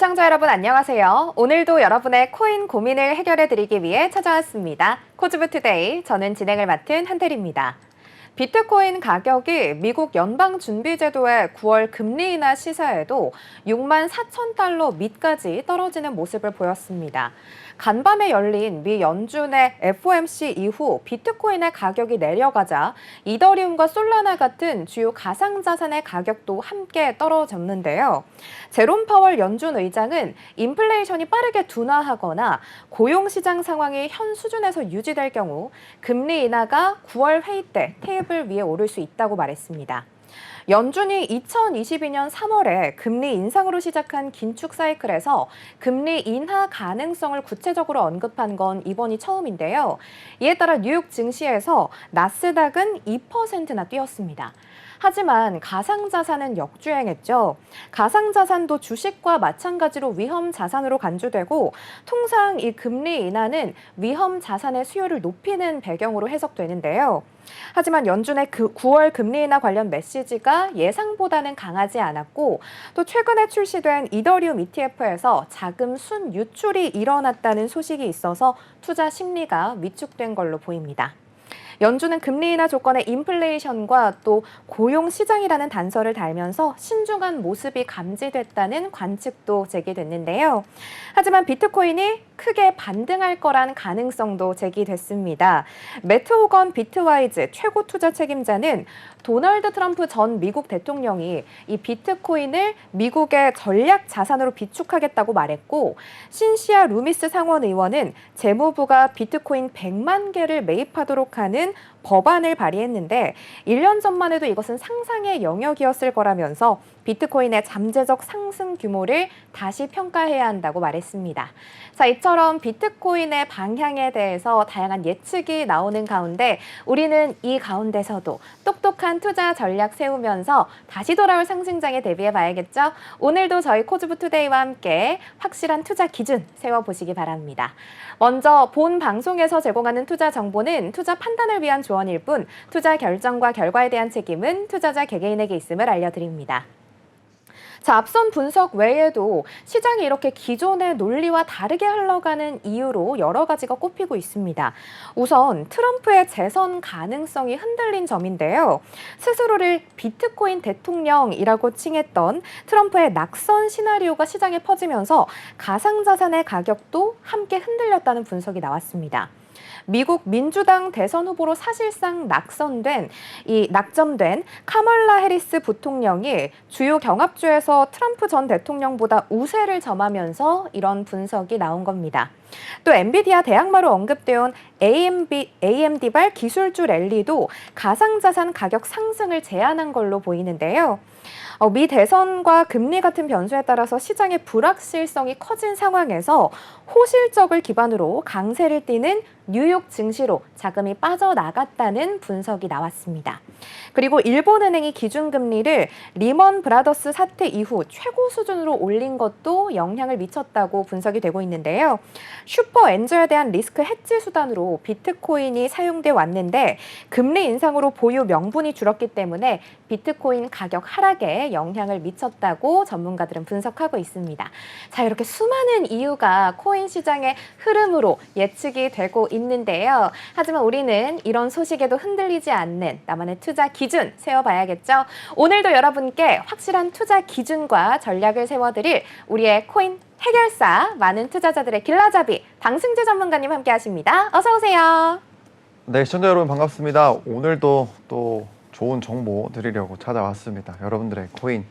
시청자 여러분 안녕하세요. 오늘도 여러분의 코인 고민을 해결해드리기 위해 찾아왔습니다. 코즈부투데이, 저는 진행을 맡은 한태리입니다. 비트코인 가격이 미국 연방준비제도의 9월 금리 인하 시사에도 6만 4천 달러 밑까지 떨어지는 모습을 보였습니다. 간밤에 열린 미 연준의 FOMC 이후 비트코인의 가격이 내려가자 이더리움과 솔라나 같은 주요 가상자산의 가격도 함께 떨어졌는데요. 제롬 파월 연준 의장은 인플레이션이 빠르게 둔화하거나 고용시장 상황이 현 수준에서 유지될 경우 금리 인하가 9월 회의 때 테이블 위에 오를 수 있다고 말했습니다. 연준이 2022년 3월에 금리 인상으로 시작한 긴축 사이클에서 금리 인하 가능성을 구체적으로 언급한 건 이번이 처음인데요. 이에 따라 뉴욕 증시에서 나스닥은 2%나 뛰었습니다. 하지만 가상자산은 역주행했죠. 가상자산도 주식과 마찬가지로 위험 자산으로 간주되고 통상 이 금리 인하는 위험 자산의 수요를 높이는 배경으로 해석되는데요. 하지만 연준의 9월 금리 인하 관련 메시지가 예상보다는 강하지 않았고 또 최근에 출시된 이더리움 ETF에서 자금 순 유출이 일어났다는 소식이 있어서 투자 심리가 위축된 걸로 보입니다. 연준은 금리 인하 조건의 인플레이션과 또 고용 시장이라는 단서를 달면서 신중한 모습이 감지됐다는 관측도 제기됐는데요. 하지만 비트코인이 크게 반등할 거란 가능성도 제기됐습니다. 매트 호건 비트와이즈 최고 투자 책임자는 도널드 트럼프 전 미국 대통령이 이 비트코인을 미국의 전략 자산으로 비축하겠다고 말했고 신시아 루미스 상원 의원은 재무부가 비트코인 100만 개를 매입하도록 하는 법안을 발의했는데 1년 전만 해도 이것은 상상의 영역이었을 거라면서 비트코인의 잠재적 상승 규모를 다시 평가해야 한다고 말했습니다. 자, 이처럼 비트코인의 방향에 대해서 다양한 예측이 나오는 가운데 우리는 이 가운데서도 똑똑한 투자 전략 세우면서 다시 돌아올 상승장에 대비해 봐야겠죠? 오늘도 저희 코즈부투데이와 함께 확실한 투자 기준 세워보시기 바랍니다. 먼저 본 방송에서 제공하는 투자 정보는 투자 판단을 위한 조언일 뿐 투자 결정과 결과에 대한 책임은 투자자 개개인에게 있음을 알려드립니다. 자, 앞선 분석 외에도 시장이 이렇게 기존의 논리와 다르게 흘러가는 이유로 여러 가지가 꼽히고 있습니다. 우선 트럼프의 재선 가능성이 흔들린 점인데요. 스스로를 비트코인 대통령이라고 칭했던 트럼프의 낙선 시나리오가 시장에 퍼지면서 가상자산의 가격도 함께 흔들렸다는 분석이 나왔습니다. 미국 민주당 대선 후보로 사실상 낙점된 카멀라 해리스 부통령이 주요 경합주에서 트럼프 전 대통령보다 우세를 점하면서 이런 분석이 나온 겁니다. 또 엔비디아 대항마로 언급되어 온 AMD발 기술주 랠리도 가상자산 가격 상승을 제한한 걸로 보이는데요. 미 대선과 금리 같은 변수에 따라서 시장의 불확실성이 커진 상황에서 호실적을 기반으로 강세를 띠는 뉴욕 증시로 자금이 빠져나갔다는 분석이 나왔습니다. 그리고 일본은행이 기준금리를 리먼 브라더스 사태 이후 최고 수준으로 올린 것도 영향을 미쳤다고 분석이 되고 있는데요. 슈퍼 엔저에 대한 리스크 해지 수단으로 비트코인이 사용돼 왔는데 금리 인상으로 보유 명분이 줄었기 때문에 비트코인 가격 하락에 영향을 미쳤다고 전문가들은 분석하고 있습니다. 자, 이렇게 수많은 이유가 코인 시장의 흐름으로 예측이 되고 있는데요. 하지만 우리는 이런 소식에도 흔들리지 않는 나만의 투자 기준 세워봐야겠죠. 오늘도 여러분께 확실한 투자 기준과 전략을 세워드릴 우리의 코인 해결사, 많은 투자자들의 길라잡이 방승재 전문가님 함께 하십니다. 어서 오세요. 네, 시청자 여러분 반갑습니다. 오늘도 또 좋은 정보 드리려고 찾아왔습니다. 여러분들의 코인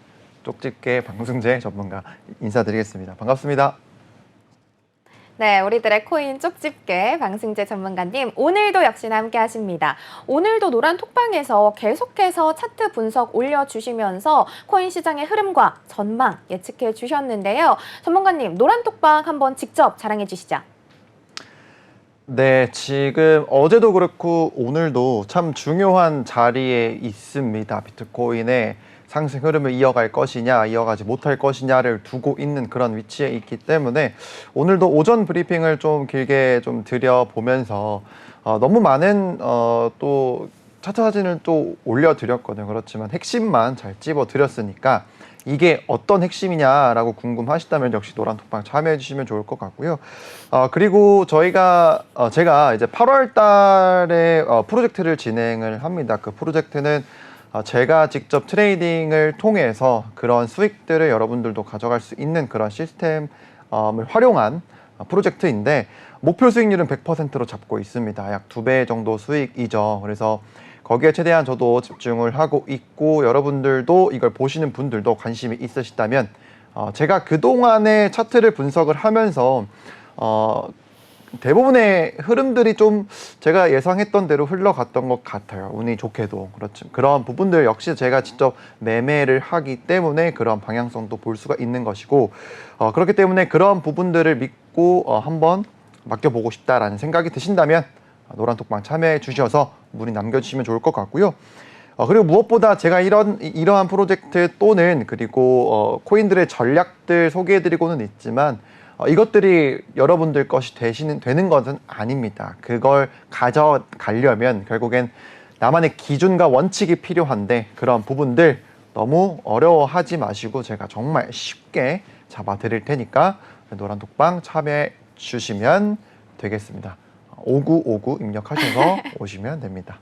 쪽집게 방승재 전문가 인사드리겠습니다. 반갑습니다. 네, 우리들의 코인 쪽집게 방승재 전문가님 오늘도 역시나 함께 하십니다. 오늘도 노란 톡방에서 계속해서 차트 분석 올려주시면서 코인 시장의 흐름과 전망 예측해 주셨는데요. 전문가님, 노란 톡방 한번 직접 자랑해 주시죠. 네, 지금 어제도 그렇고 오늘도 참 중요한 자리에 있습니다. 비트코인의 상승 흐름을 이어갈 것이냐, 이어가지 못할 것이냐를 두고 있는 그런 위치에 있기 때문에 오늘도 오전 브리핑을 좀 길게 좀 드려보면서 너무 많은 또 차트 사진을 또 올려드렸거든요. 그렇지만 핵심만 잘 찝어드렸으니까 이게 어떤 핵심이냐라고 궁금하시다면 역시 노란톡방 참여해 주시면 좋을 것 같고요. 그리고 제가 이제 8월 달에 프로젝트를 진행을 합니다. 그 프로젝트는 제가 직접 트레이딩을 통해서 그런 수익들을 여러분들도 가져갈 수 있는 그런 시스템을 활용한 프로젝트인데 목표 수익률은 100%로 잡고 있습니다. 약 2배 정도 수익이죠. 그래서 거기에 최대한 저도 집중을 하고 있고 여러분들도 이걸 보시는 분들도 관심이 있으시다면 제가 그동안의 차트를 분석을 하면서 대부분의 흐름들이 좀 제가 예상했던 대로 흘러갔던 것 같아요. 운이 좋게도. 그렇죠. 그런 부분들 역시 제가 직접 매매를 하기 때문에 그런 방향성도 볼 수가 있는 것이고 그렇기 때문에 그런 부분들을 믿고 한번 맡겨보고 싶다라는 생각이 드신다면 노란톡방 참여해 주셔서 문의 남겨주시면 좋을 것 같고요. 그리고 무엇보다 제가 이러한 프로젝트 또는 그리고 코인들의 전략들 소개해드리고는 있지만 이것들이 여러분들 것이 되는 것은 아닙니다. 그걸 가져가려면 결국엔 나만의 기준과 원칙이 필요한데 그런 부분들 너무 어려워하지 마시고 제가 정말 쉽게 잡아드릴 테니까 노란톡방 참여해 주시면 되겠습니다. 5959 입력하셔서 오시면 됩니다.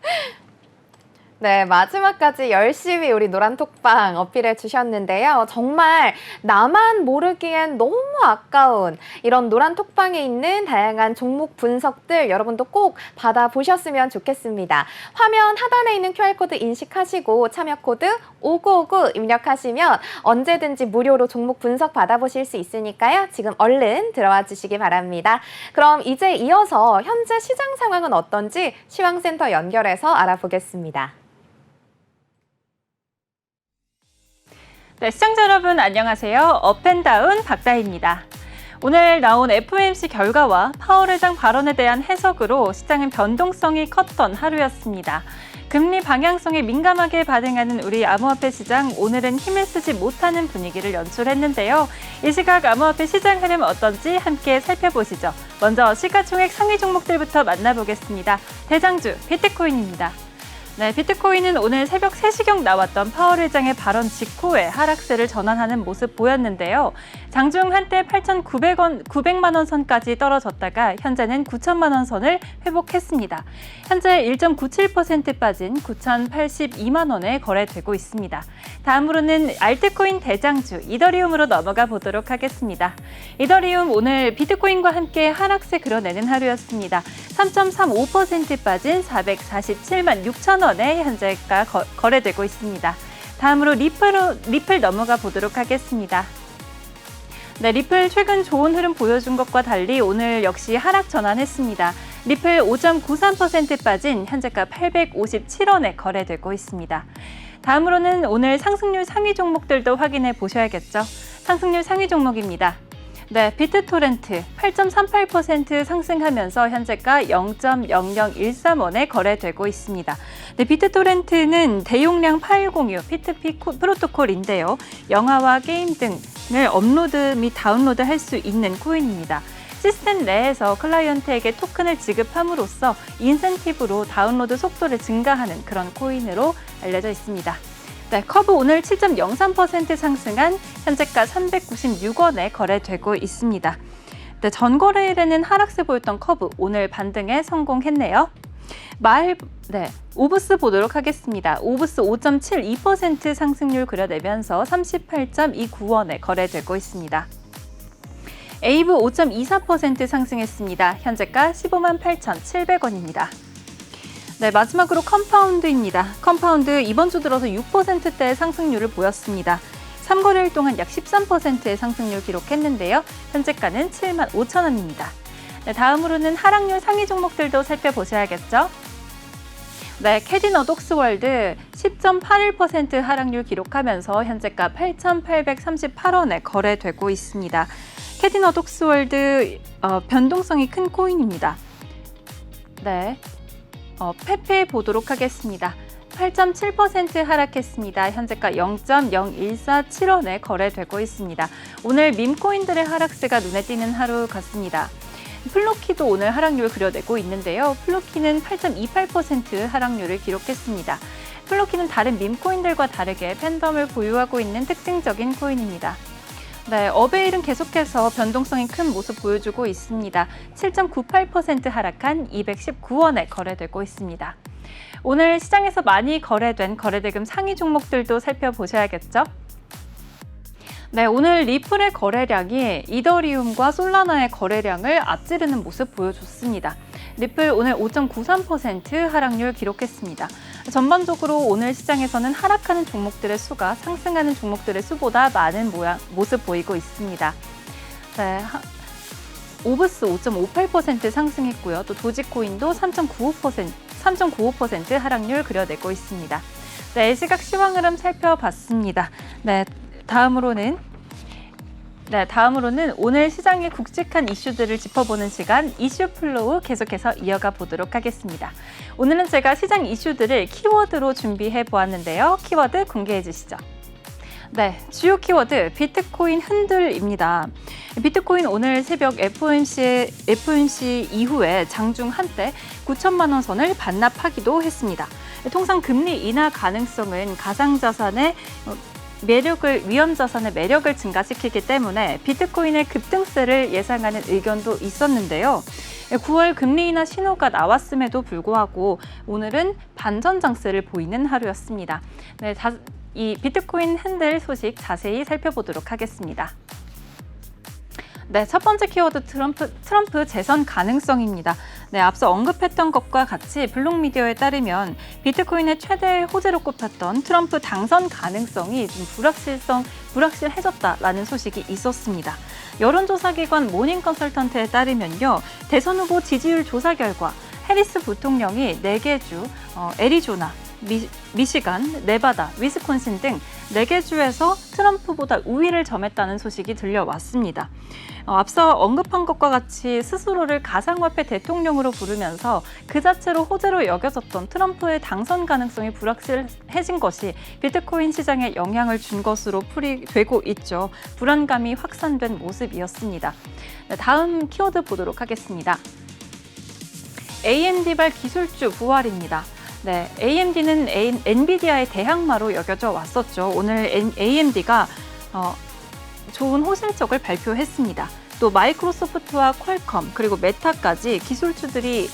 네, 마지막까지 열심히 우리 노란톡방 어필해 주셨는데요. 정말 나만 모르기엔 너무 아까운 이런 노란톡방에 있는 다양한 종목 분석들 여러분도 꼭 받아보셨으면 좋겠습니다. 화면 하단에 있는 QR코드 인식하시고 참여 코드 5959 입력하시면 언제든지 무료로 종목 분석 받아보실 수 있으니까요. 지금 얼른 들어와 주시기 바랍니다. 그럼 이제 이어서 현재 시장 상황은 어떤지 시황센터 연결해서 알아보겠습니다. 네, 시청자 여러분 안녕하세요. 업앤다운 박다희입니다. 오늘 나온 FOMC 결과와 파월 의장 발언에 대한 해석으로 시장은 변동성이 컸던 하루였습니다. 금리 방향성에 민감하게 반응하는 우리 암호화폐 시장, 오늘은 힘을 쓰지 못하는 분위기를 연출했는데요. 이 시각 암호화폐 시장 흐름 어떤지 함께 살펴보시죠. 먼저 시가총액 상위 종목들부터 만나보겠습니다. 대장주 비트코인입니다. 네, 비트코인은 오늘 새벽 3시경 나왔던 파월 의장의 발언 직후에 하락세를 전환하는 모습 보였는데요. 장중 한때 8,900만 원 선까지 떨어졌다가 현재는 9천만 원 선을 회복했습니다. 현재 1.97% 빠진 9,082만 원에 거래되고 있습니다. 다음으로는 알트코인 대장주 이더리움으로 넘어가 보도록 하겠습니다. 이더리움 오늘 비트코인과 함께 하락세 그려내는 하루였습니다. 3.35% 빠진 447만 6천 원에 현재가 거래되고 있습니다. 다음으로 리플 넘어가 보도록 하겠습니다. 네, 리플 최근 좋은 흐름 보여준 것과 달리 오늘 역시 하락 전환했습니다. 리플 5.93% 빠진 현재가 857원에 거래되고 있습니다. 다음으로는 오늘 상승률 상위 종목들도 확인해 보셔야겠죠. 상승률 상위 종목입니다. 네, 비트토렌트 8.38% 상승하면서 현재가 0.0013원에 거래되고 있습니다. 네, 비트토렌트는 대용량 파일 공유 P2P 프로토콜인데요. 영화와 게임 등을 업로드 및 다운로드 할 수 있는 코인입니다. 시스템 내에서 클라이언트에게 토큰을 지급함으로써 인센티브로 다운로드 속도를 증가하는 그런 코인으로 알려져 있습니다. 네, 커브 오늘 7.03% 상승한 현재가 396원에 거래되고 있습니다. 네, 전거래일에는 하락세 보였던 커브 오늘 반등에 성공했네요. 오브스 보도록 하겠습니다. 오브스 5.72% 상승률 그려내면서 38.29원에 거래되고 있습니다. 에이브 5.24% 상승했습니다. 현재가 15만 8,700원입니다. 네, 마지막으로 컴파운드입니다. 컴파운드 이번 주 들어서 6%대의 상승률을 보였습니다. 3거래일 동안 약 13%의 상승률 기록했는데요. 현재가는 7만 5천 원입니다. 네, 다음으로는 하락률 상위 종목들도 살펴보셔야겠죠. 네, 캐디너 독스월드 10.81% 하락률 기록하면서 현재가 8,838원에 거래되고 있습니다. 캐디너 독스월드 변동성이 큰 코인입니다. 네, 페페 보도록 하겠습니다. 8.7% 하락했습니다. 현재가 0.0147원에 거래되고 있습니다. 오늘 밈코인들의 하락세가 눈에 띄는 하루 같습니다. 플로키도 오늘 하락률 그려내고 있는데요. 플로키는 8.28% 하락률을 기록했습니다. 플로키는 다른 밈코인들과 다르게 팬덤을 보유하고 있는 특징적인 코인입니다. 네, 어베일은 계속해서 변동성이 큰 모습 보여주고 있습니다. 7.98% 하락한 219원에 거래되고 있습니다. 오늘 시장에서 많이 거래된 거래대금 상위 종목들도 살펴보셔야겠죠? 네, 오늘 리플의 거래량이 이더리움과 솔라나의 거래량을 앞지르는 모습 보여줬습니다. 리플 오늘 5.93% 하락률 기록했습니다. 전반적으로 오늘 시장에서는 하락하는 종목들의 수가 상승하는 종목들의 수보다 많은 모습 보이고 있습니다. 네, 오브스 5.58% 상승했고요. 또 도지코인도 3.95% 하락률 그려내고 있습니다. 네, 시각 시황 흐름 살펴봤습니다. 다음으로는 오늘 시장의 굵직한 이슈들을 짚어보는 시간 이슈 플로우 계속해서 이어가 보도록 하겠습니다. 오늘은 제가 시장 이슈들을 키워드로 준비해 보았는데요. 키워드 공개해 주시죠. 네, 주요 키워드 비트코인 흔들입니다. 비트코인 오늘 새벽 FOMC 이후에 장중 한때 9천만 원 선을 반납하기도 했습니다. 통상 금리 인하 가능성은 가상자산의 위험자산의 매력을 증가시키기 때문에 비트코인의 급등세를 예상하는 의견도 있었는데요. 9월 금리 인하 신호가 나왔음에도 불구하고 오늘은 반전 장세를 보이는 하루였습니다. 네, 이 비트코인 흔들 소식 자세히 살펴보도록 하겠습니다. 네, 첫 번째 키워드 트럼프 재선 가능성입니다. 네, 앞서 언급했던 것과 같이 블록미디어에 따르면 비트코인의 최대 호재로 꼽혔던 트럼프 당선 가능성이 좀 불확실해졌다라는 소식이 있었습니다. 여론조사기관 모닝컨설턴트에 따르면요, 대선 후보 지지율 조사 결과 해리스 부통령이 4개 주, 애리조나, 미시간, 네바다, 위스콘신 등 4개 주에서 트럼프보다 우위를 점했다는 소식이 들려왔습니다. 앞서 언급한 것과 같이 스스로를 가상화폐 대통령으로 부르면서 그 자체로 호재로 여겨졌던 트럼프의 당선 가능성이 불확실해진 것이 비트코인 시장에 영향을 준 것으로 풀이되고 있죠. 불안감이 확산된 모습이었습니다. 네, 다음 키워드 보도록 하겠습니다. AMD발 기술주 부활입니다. 네, AMD는 엔비디아의 대항마로 여겨져 왔었죠. 오늘 AMD가 좋은 호실적을 발표했습니다. 또 마이크로소프트와 퀄컴 그리고 메타까지 기술주들이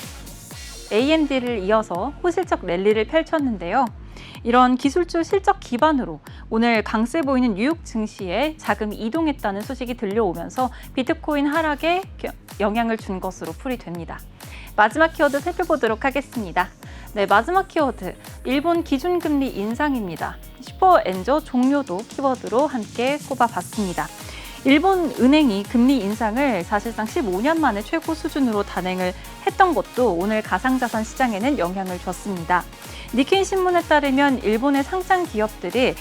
AMD를 이어서 호실적 랠리를 펼쳤는데요. 이런 기술주 실적 기반으로 오늘 강세 보이는 뉴욕 증시에 자금이 이동했다는 소식이 들려오면서 비트코인 하락에 영향을 준 것으로 풀이됩니다. 마지막 키워드 살펴보도록 하겠습니다. 네, 마지막 키워드 일본 기준금리 인상입니다. 슈퍼엔저 종료도 키워드로 함께 꼽아봤습니다. 일본 은행이 금리 인상을 사실상 15년 만에 최고 수준으로 단행을 했던 것도 오늘 가상자산 시장에는 영향을 줬습니다. 니케이 신문에 따르면 일본의 상장 기업들이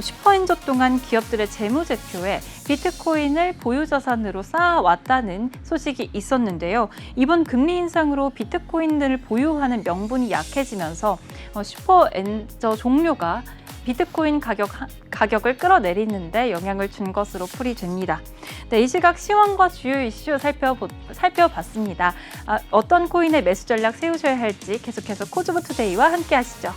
슈퍼엔저 동안 기업들의 재무제표에 비트코인을 보유자산으로 쌓아왔다는 소식이 있었는데요. 이번 금리 인상으로 비트코인을 보유하는 명분이 약해지면서 슈퍼엔저 종료가 비트코인 가격을 끌어내리는데 영향을 준 것으로 풀이됩니다. 네, 이 시각 시황과 주요 이슈 살펴봤습니다. 어떤 코인의 매수 전략 세우셔야 할지 계속해서 코즈부 투데이와 함께 하시죠.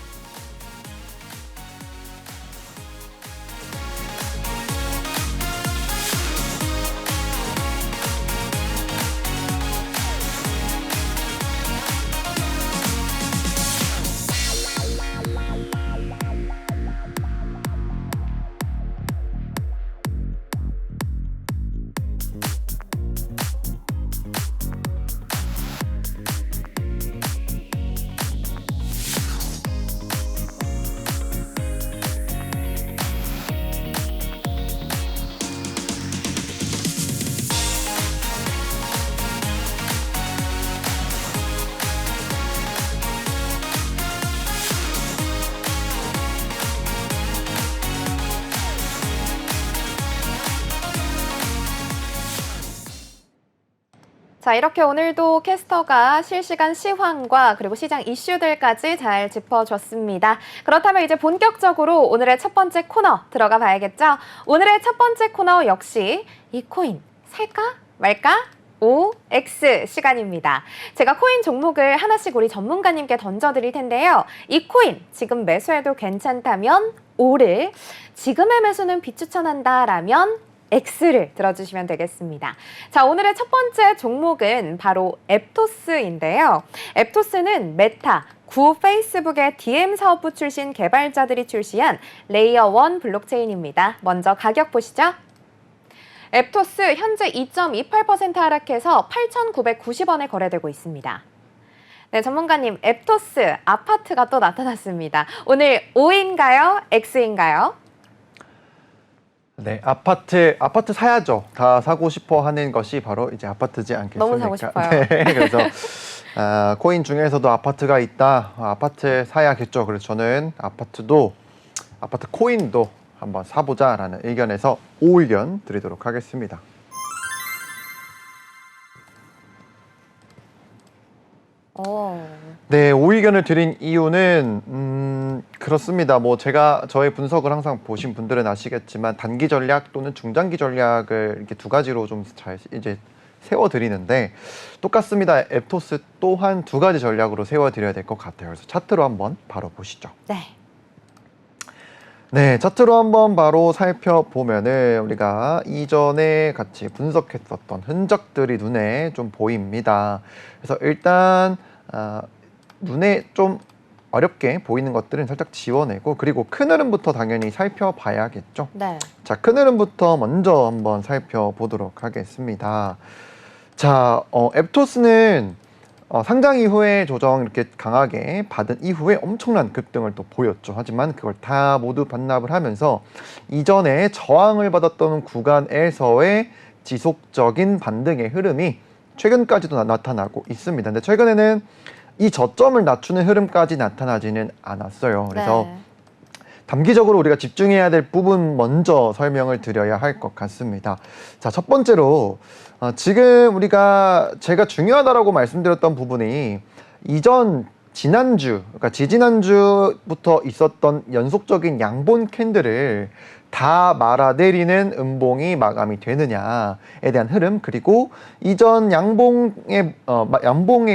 자, 이렇게 오늘도 캐스터가 실시간 시황과 그리고 시장 이슈들까지 잘 짚어줬습니다. 그렇다면 이제 본격적으로 오늘의 첫 번째 코너 들어가 봐야겠죠? 오늘의 첫 번째 코너 역시 이 코인 살까 말까? O, X 시간입니다. 제가 코인 종목을 하나씩 우리 전문가님께 던져드릴 텐데요. 이 코인 지금 매수해도 괜찮다면 O를, 지금의 매수는 비추천한다라면 X를 들어주시면 되겠습니다. 자, 오늘의 첫 번째 종목은 바로 앱토스인데요. 앱토스는 메타, 구 페이스북의 DM 사업부 출신 개발자들이 출시한 레이어 1 블록체인입니다. 먼저 가격 보시죠. 앱토스 현재 2.28% 하락해서 8,990원에 거래되고 있습니다. 네, 전문가님, 앱토스 아파트가 또 나타났습니다. 오늘 O인가요? X인가요? 네, 아파트 사야죠. 다 사고 싶어 하는 것이 바로 이제 아파트지 않겠습니까? 너무 사고 싶어요. 네, 그래서 코인 중에서도 아파트가 있다. 아파트 사야겠죠. 그래서 저는 아파트 코인도 한번 사보자라는 의견에서 O 의견 드리도록 하겠습니다. 네, O 의견을 드린 이유는 그렇습니다. 뭐 제가 저의 분석을 항상 보신 분들은 아시겠지만 단기 전략 또는 중장기 전략을 이렇게 두 가지로 좀 잘 이제 세워드리는데 똑같습니다. 앱토스 또한 두 가지 전략으로 세워드려야 될 것 같아요. 그래서 차트로 한번 바로 보시죠. 네, 차트로 한번 바로 살펴보면은 우리가 이전에 같이 분석했었던 흔적들이 눈에 좀 보입니다. 그래서 일단 눈에 좀 어렵게 보이는 것들은 살짝 지워내고, 그리고 큰 흐름부터 당연히 살펴봐야겠죠. 네. 자, 큰 흐름부터 먼저 한번 살펴보도록 하겠습니다. 자, 앱토스는 상장 이후에 조정 이렇게 강하게 받은 이후에 엄청난 급등을 또 보였죠. 하지만 그걸 다 모두 반납을 하면서 이전에 저항을 받았던 구간에서의 지속적인 반등의 흐름이 최근까지도 나타나고 있습니다. 근데 최근에는 이 저점을 낮추는 흐름까지 나타나지는 않았어요. 그래서 네. 단기적으로 우리가 집중해야 될 부분 먼저 설명을 드려야 할 것 같습니다. 자, 첫 번째로 지금 제가 중요하다라고 말씀드렸던 부분이 지난주, 그러니까 지지난주부터 있었던 연속적인 양봉 캔들을 다 말아내리는 음봉이 마감이 되느냐에 대한 흐름, 그리고 이전 양봉의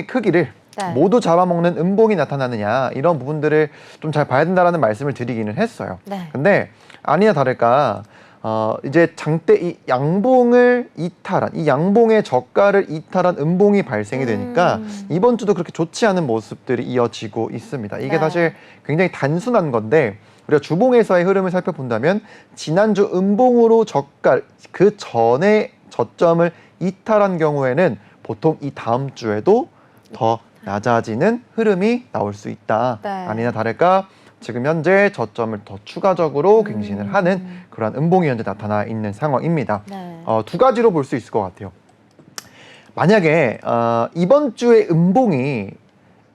크기를 네. 모두 잡아먹는 음봉이 나타나느냐, 이런 부분들을 좀 잘 봐야 된다라는 말씀을 드리기는 했어요. 네. 근데 아니나 다를까 이제 장대 이 양봉을 이탈한, 이 양봉의 저가를 이탈한 음봉이 발생이 되니까 이번 주도 그렇게 좋지 않은 모습들이 이어지고 있습니다. 이게 네. 사실 굉장히 단순한 건데, 우리가 주봉에서의 흐름을 살펴본다면 지난주 음봉으로 저가 그 전에 저점을 이탈한 경우에는 보통 이 다음 주에도 더 낮아지는 흐름이 나올 수 있다. 네. 아니나 다를까 지금 현재 저점을 더 추가적으로 갱신을 하는 그런 음봉이 현재 나타나 있는 상황입니다. 네. 두 가지로 볼 수 있을 것 같아요. 만약에 이번 주에 음봉이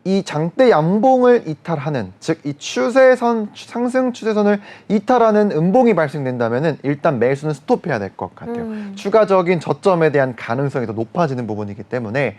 이 장대 양봉을 이탈하는, 즉 이 상승 추세선을 이탈하는 음봉이 발생된다면은 일단 매수는 스톱해야 될 것 같아요. 추가적인 저점에 대한 가능성이 더 높아지는 부분이기 때문에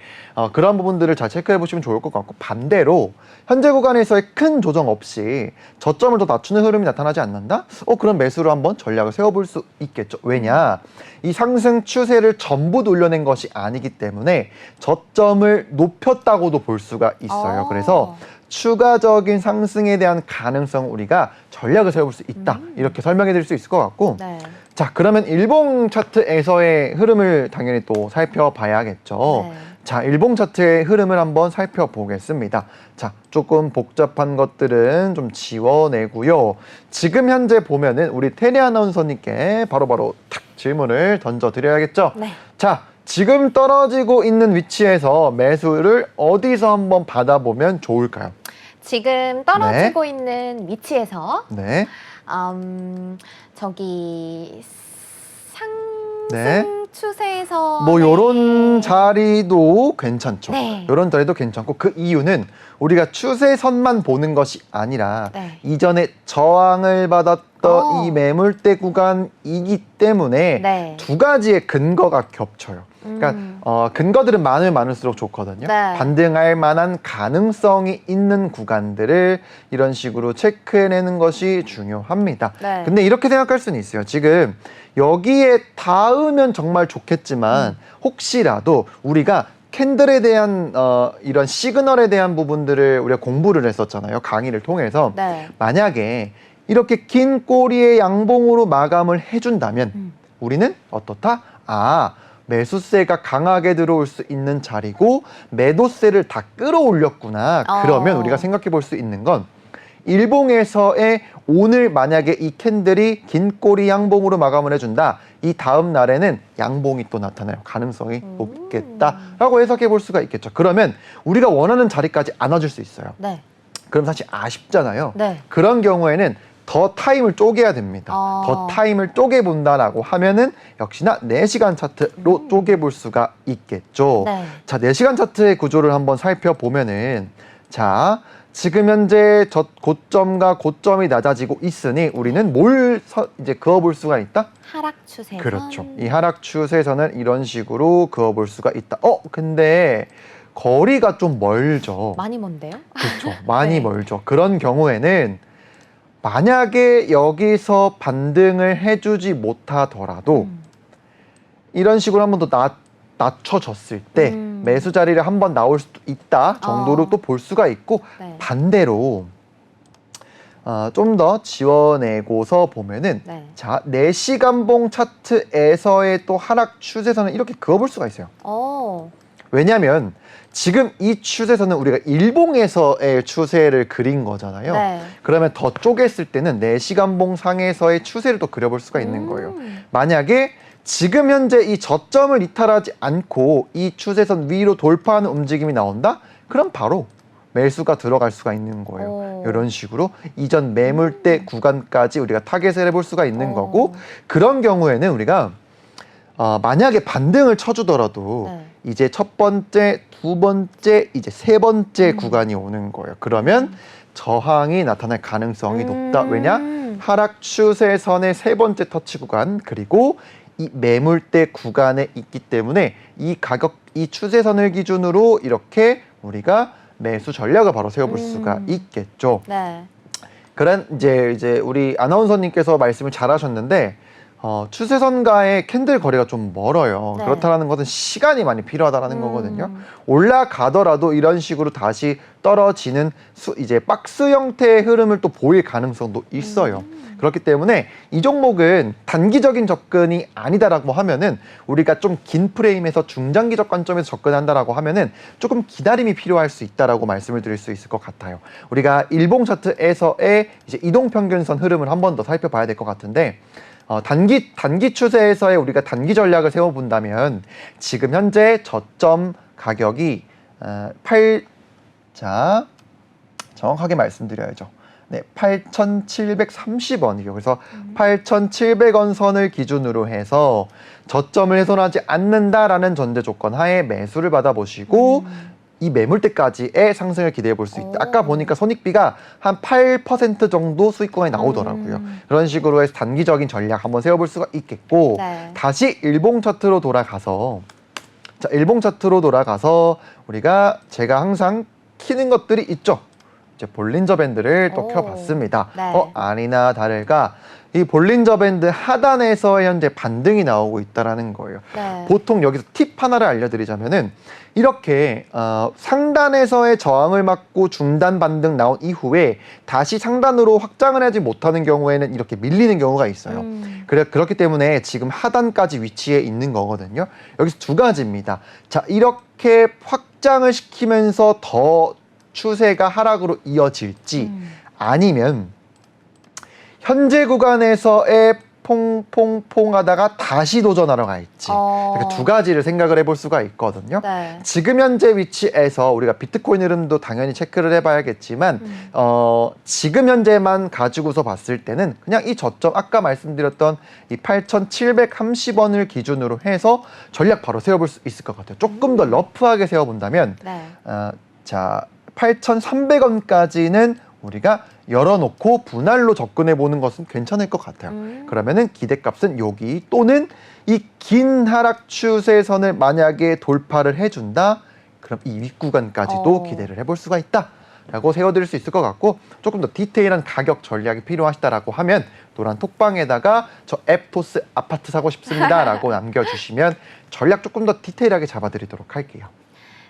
그런 부분들을 잘 체크해 보시면 좋을 것 같고, 반대로 현재 구간에서의 큰 조정 없이 저점을 더 낮추는 흐름이 나타나지 않는다? 그럼 매수로 한번 전략을 세워볼 수 있겠죠. 왜냐? 이 상승 추세를 전부 돌려낸 것이 아니기 때문에 저점을 높였다고도 볼 수가 있어요. 그래서 추가적인 상승에 대한 가능성, 우리가 전략을 세워볼 수 있다. 이렇게 설명해 드릴 수 있을 것 같고, 네. 자, 그러면 일봉 차트에서의 흐름을 당연히 또 살펴봐야겠죠. 네. 자, 일봉 차트의 흐름을 한번 살펴보겠습니다. 자, 조금 복잡한 것들은 좀 지워내고요. 지금 현재 보면은 우리 테리 아나운서님께 바로바로 탁 질문을 던져드려야겠죠. 네. 자, 지금 떨어지고 있는 위치에서 매수를 어디서 한번 받아보면 좋을까요? 지금 떨어지고 있는 위치에서 네. 저기 상승 네. 추세에서 뭐 요런 자리도 괜찮죠. 네. 요런 자리도 괜찮고, 그 이유는 우리가 추세선만 보는 것이 아니라 네. 이전에 저항을 이 매물대 구간이기 때문에 네. 두 가지의 근거가 겹쳐요. 그러니까 근거들은 많을수록 좋거든요. 네. 반등할 만한 가능성이 있는 구간들을 이런 식으로 체크해내는 것이 중요합니다. 네. 근데 이렇게 생각할 수는 있어요. 지금 여기에 닿으면 정말 좋겠지만 혹시라도 우리가 캔들에 대한 이런 시그널에 대한 부분들을 우리가 공부를 했었잖아요. 강의를 통해서. 네. 만약에 이렇게 긴 꼬리의 양봉으로 마감을 해준다면 우리는 어떻다? 매수세가 강하게 들어올 수 있는 자리고 매도세를 다 끌어올렸구나. 그러면 우리가 생각해 볼 수 있는 건 일봉에서의 오늘 만약에 이 캔들이 긴 꼬리 양봉으로 마감을 해준다. 이 다음 날에는 양봉이 또 나타나요. 가능성이 높겠다라고 해석해 볼 수가 있겠죠. 그러면 우리가 원하는 자리까지 안 와줄 수 있어요. 네. 그럼 사실 아쉽잖아요. 네. 그런 경우에는 더 타임을 쪼개야 됩니다. 더 타임을 쪼개 본다라고 하면은 역시나 4시간 차트로 쪼개 볼 수가 있겠죠. 네. 자, 4시간 차트의 구조를 한번 살펴보면은 자, 지금 현재 고점과 고점이 낮아지고 있으니 우리는 뭘 이제 그어볼 수가 있다? 하락 추세선. 그렇죠. 이 하락 추세선을 이런 식으로 그어볼 수가 있다. 근데 거리가 좀 멀죠. 많이 먼데요? 그렇죠. 많이 네. 멀죠. 그런 경우에는 만약에 여기서 반등을 해주지 못하더라도 이런 식으로 한 번 더 낮춰졌을 때 매수 자리를 한 번 나올 수도 있다 정도로 또 볼 수가 있고 네. 반대로 좀 더 지워내고서 보면은 네. 자 4시간봉 차트에서의 또 하락 추세선을 이렇게 그어볼 수가 있어요. 왜냐하면 지금 이 추세선은 우리가 일봉에서의 추세를 그린 거잖아요. 네. 그러면 더 쪼갰을 때는 4시간봉 상에서의 추세를 또 그려볼 수가 있는 거예요. 만약에 지금 현재 이 저점을 이탈하지 않고 이 추세선 위로 돌파하는 움직임이 나온다? 그럼 바로 매수가 들어갈 수가 있는 거예요. 이런 식으로 이전 매물대 구간까지 우리가 타겟을 해볼 수가 있는 거고 그런 경우에는 우리가 만약에 반등을 쳐주더라도 네. 이제 첫 번째, 두 번째, 이제 세 번째 구간이 오는 거예요. 그러면 저항이 나타날 가능성이 높다. 왜냐? 하락 추세선의 세 번째 터치 구간 그리고 이 매물대 구간에 있기 때문에 이 추세선을 기준으로 이렇게 우리가 매수 전략을 바로 세워볼 수가 있겠죠. 네. 그런 이제 우리 아나운서님께서 말씀을 잘하셨는데 추세선과의 캔들 거리가 좀 멀어요. 네. 그렇다는 것은 시간이 많이 필요하다는 거거든요. 올라가더라도 이런 식으로 다시 떨어지는 이제 박스 형태의 흐름을 또 보일 가능성도 있어요. 그렇기 때문에 이 종목은 단기적인 접근이 아니다라고 하면은 우리가 좀 긴 프레임에서 중장기적 관점에서 접근한다라고 하면은 조금 기다림이 필요할 수 있다라고 말씀을 드릴 수 있을 것 같아요. 우리가 일봉 차트에서의 이제 이동평균선 흐름을 한 번 더 살펴봐야 될 것 같은데 단기 추세에서의 우리가 단기 전략을 세워본다면 지금 현재 저점 가격이 정확하게 말씀드려야죠. 네, 8,730원이요. 그래서 8,700원 선을 기준으로 해서 저점을 훼손하지 않는다라는 전제 조건 하에 매수를 받아보시고 이 매물대까지의 상승을 기대해 볼 수 있다. 아까 보니까 손익비가 한 8% 정도 수익 구간이 나오더라고요. 그런 식으로 해서 단기적인 전략 한번 세워볼 수가 있겠고 네. 다시 일봉 차트로 돌아가서 일봉 차트로 돌아가서 우리가 제가 항상 키는 것들이 있죠. 이제 볼린저 밴드를 또 켜봤습니다. 네. 아니나 다를까 이 볼린저 밴드 하단에서 현재 반등이 나오고 있다라는 거예요. 네. 보통 여기서 팁 하나를 알려드리자면은 이렇게 상단에서의 저항을 맞고 중단 반등 나온 이후에 다시 상단으로 확장을 하지 못하는 경우에는 이렇게 밀리는 경우가 있어요. 그렇기 때문에 지금 하단까지 위치해 있는 거거든요. 여기서 두 가지입니다. 자, 이렇게 확장을 시키면서 더 추세가 하락으로 이어질지 아니면 현재 구간에서의 퐁퐁퐁 하다가 다시 도전하러 갈지 이렇게 두 가지를 생각을 해볼 수가 있거든요. 네. 지금 현재 위치에서 우리가 비트코인 흐름도 당연히 체크를 해봐야겠지만 지금 현재만 가지고서 봤을 때는 그냥 이 저점 아까 말씀드렸던 이 8,730원을 기준으로 해서 전략 바로 세워볼 수 있을 것 같아요. 조금 더 러프하게 세워본다면 네. 자 8,300원까지는 우리가 열어놓고 분할로 접근해 보는 것은 괜찮을 것 같아요. 그러면은 기대값은 여기 또는 이 긴 하락 추세선을 만약에 돌파를 해준다, 그럼 이 윗구간까지도 기대를 해볼 수가 있다 라고 세워드릴 수 있을 것 같고, 조금 더 디테일한 가격 전략이 필요하시다라고 하면 노란 톡방에다가 저 앱토스 아파트 사고 싶습니다 라고 남겨주시면 전략 조금 더 디테일하게 잡아드리도록 할게요.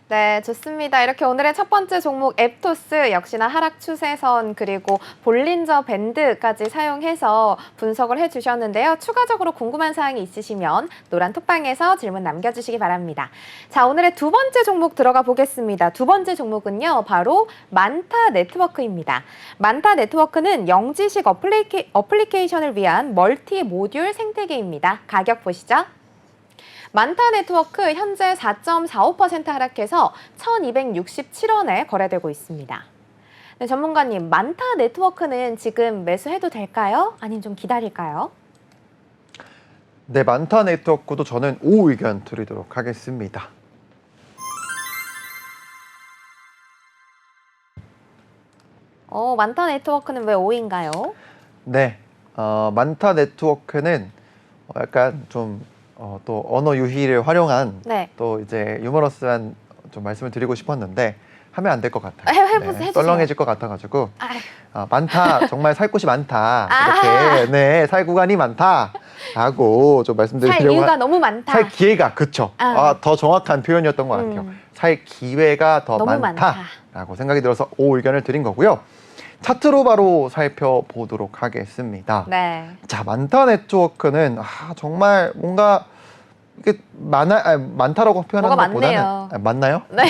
네, 좋습니다. 이렇게 오늘의 첫 번째 종목 앱토스 역시나 하락 추세선 그리고 볼린저 밴드까지 사용해서 분석을 해주셨는데요. 추가적으로 궁금한 사항이 있으시면 노란 톡방에서 질문 남겨주시기 바랍니다. 자, 오늘의 두 번째 종목 들어가 보겠습니다. 두 번째 종목은요, 바로 만타 네트워크입니다. 만타 네트워크는 영지식 어플리케이션을 위한 멀티 모듈 생태계입니다. 가격 보시죠. 만타 네트워크 현재 4.45% 하락해서 1,267원에 거래되고 있습니다. 네, 전문가님, 만타 네트워크는 지금 매수해도 될까요? 아니면 좀 기다릴까요? 네, 만타 네트워크도 저는 오 의견 드리도록 하겠습니다. 만타 네트워크는 왜 5인가요? 네, 만타 네트워크는 약간 좀 또 언어 유희를 활용한 네. 또 이제 유머러스한 좀 말씀을 드리고 싶었는데 하면 안 될 것 같아요. 해주세요. 썰렁해질 것 같아가지고 아휴. 많다, 정말 살 곳이 많다, 아하. 이렇게 네, 살 구간이 많다라고 좀 살 말씀드리려고 이유가 너무 많다. 살 기회가, 그쵸. 아. 더 정확한 표현이었던 것 같아요. 살 기회가 더 너무 많다라고 생각이 들어서 오 의견을 드린 거고요. 차트로 바로 살펴보도록 하겠습니다. 네. 자, 만타 네트워크는 정말 뭔가 이게 많다라고 표현하는 뭐가 것보다는 많네요. 맞나요? 네.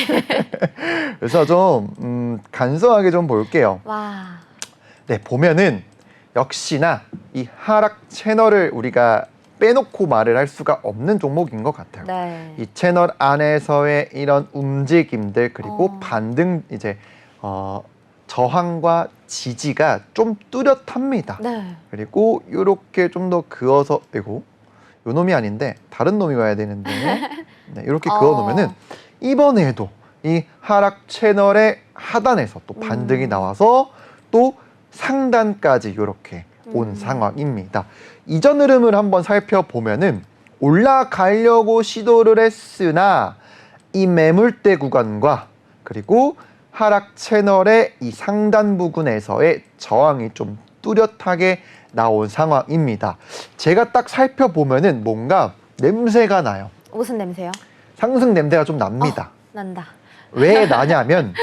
그래서 좀 간소하게 좀 볼게요. 와. 네, 보면은 역시나 이 하락 채널을 우리가 빼놓고 말을 할 수가 없는 종목인 것 같아요. 네. 이 채널 안에서의 이런 움직임들, 그리고 어. 반등, 이제 저항과 지지가 좀 뚜렷합니다. 네. 그리고 이렇게 좀 더 그어서, 이거 요 놈이 아닌데 다른 놈이 와야 되는데 네, 이렇게 그어 놓으면은 이번에도 이 하락 채널의 하단에서 또 반등이 나와서 또 상단까지 이렇게 온 상황입니다. 이전 흐름을 한번 살펴보면은 올라가려고 시도를 했으나 이 매물대 구간과 그리고 하락 채널의 이 상단 부근에서의 저항이 좀 뚜렷하게 나온 상황입니다. 제가 딱 살펴보면은 뭔가 냄새가 나요. 무슨 냄새요? 상승 냄새가 좀 납니다. 난다. 왜 나냐면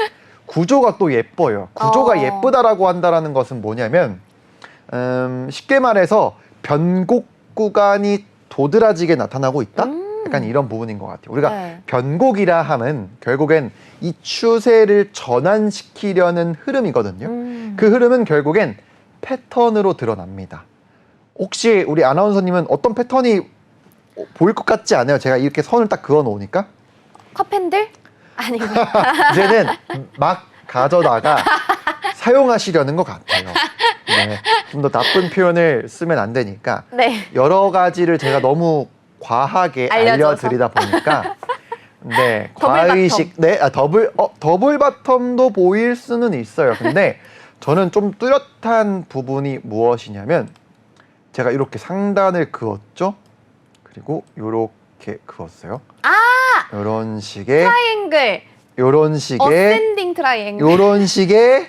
구조가 또 예뻐요. 구조가 어. 예쁘다라고 한다라는 것은 뭐냐면 쉽게 말해서 변곡 구간이 도드라지게 나타나고 있다? 약간 이런 부분인 것 같아요. 우리가 네. 변곡이라 함은 결국엔 이 추세를 전환시키려는 흐름이거든요. 그 흐름은 결국엔 패턴으로 드러납니다. 혹시 우리 아나운서님은 어떤 패턴이 보일 것 같지 않아요? 제가 이렇게 선을 딱 그어 놓으니까? 컵핸들? 아니고. 이제는 막 가져다가 사용하시려는 것 같아요. 네, 좀 더 나쁜 표현을 쓰면 안 되니까 네. 여러 가지를 제가 너무 과하게 알려줘서. 알려드리다 보니까 네, 더블 과의식, 네, 더블 바텀도 보일 수는 있어요. 근데 저는 좀 뚜렷한 부분이 무엇이냐면 제가 이렇게 상단을 그었죠. 그리고 이렇게 그었어요. 이런 식의 트라이앵글. 요런 식의 어센딩 트라이앵글. 요런 식의